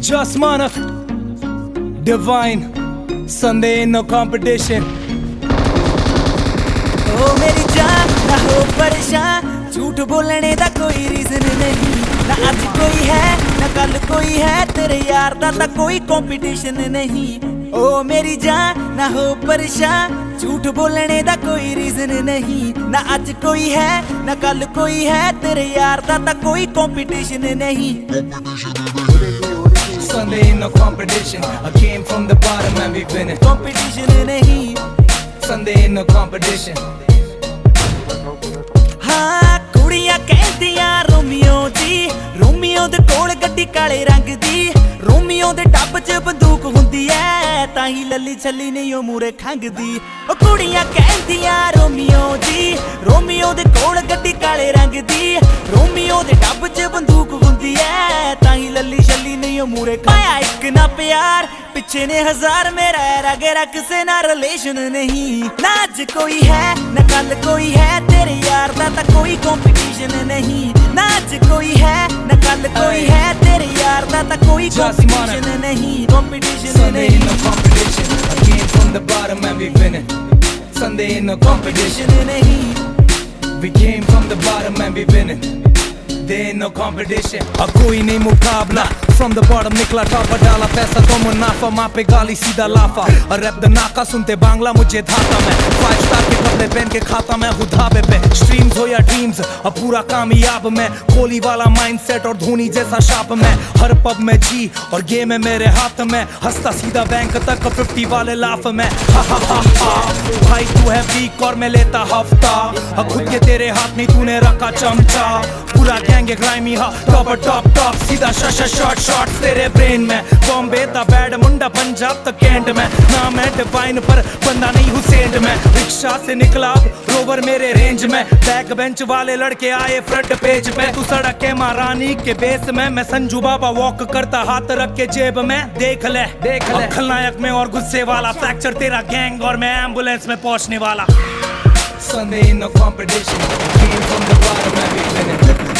Just Manak, Divine, Sunday ain't no competition. ओ मेरी जान ना हो परेशान, झूठ बोलने दा कोई रीजन नहीं। ना आज कोई है ना कल कोई है, तेरे यार दा कोई कंपटीशन नहीं। ओ मेरी जान ना हो परेशान, झूठ बोलने दा कोई रीजन नहीं। ना आज कोई है ना कल कोई है, तेरे यार दा कोई कंपटीशन नहीं। Sunday ain't no competition. I came from the bottom and we've been in competition नहीं। Sunday ain't no competition. हाँ कुड़ियां कहदियां रोमियो जी, रोमियो दे कोल गड्डी काले रंग दी। रोमियो दे टब च बंदूक हुंदी ऐ, ताही लली छली नहीं ओ मूरे खंगदी। ओ कुड़ियां कहदियां रोमियो जी, रोमियो दे कोल गड्डी काले रंग दी। रोमियो दे टब च बंदूक हुंदी ऐ, ताही लली छली नहीं ओ मूरे पाया एक ना प्यार, पिछे ने हजार मेरा रगे रख से ना रिलेशन नहीं। ना आज कोई है ना कल कोई है, तेरे यार दा कोई कंपटीशन नहीं। ना आज कोई है ना कल कोई है, तेरे यार दा कोई कंपटीशन नहीं। कंपटीशन Sunday ain't no नहीं, competition. I came from the bottom and we've been in Sunday ain't no competition. Competition नहीं। We came from the bottom and we've been in There ain't no competition. अब कोई नहीं मुकाबला, from the bottom निकला top, डाला पैसा तो मुनाफा, माँ पे गाली सीधा लाफा। और रैप द नाका सुनते बांग्ला मुझे धाता मैं, 5 स्टार के कपड़े पहन के खाता मैं हूँ ढाबे पे। स्ट्रीम्स हो या ड्रीम्स, अब पूरा कामयाब मैं, कोहली वाला माइंडसेट और धोनी जैसा शाप मैं। हर पब में जी और गेम है मेरे हाथ में, हंसता सीधा बैंक तक 50 वाले लाफ में। हा हा हा हा भाई तू है वीक और मैं लेता हफ्ता, खुद के तेरे हाथ नहीं तूने रखा चमचा। पूरा गैंग ग्राइमी हा टॉप टॉप टॉप, सीधा शॉट शॉट तेरे ब्रेन में। बॉम्बे दा बैड मुंडा पंजाब तक कैंट में, ना मैं डिवाइन पर बंदा नहीं हुसैन में। रिक्शा से निकला रोवर मेरे रेंज में, बैक बेंच वाले लड़के आए फ्रंट पेज पे। तू सड़क के महारानी के बेस में, मैं संजू बाबा वॉक करता हाथ रख के जेब में। देख ले खलनायक में और गुस्से वाला, फ्रैक्चर तेरा गैंग और मैं एम्बुलेंस में पहुंचने वाला। Sunday ain't no competition. Came from the bottom and we've been in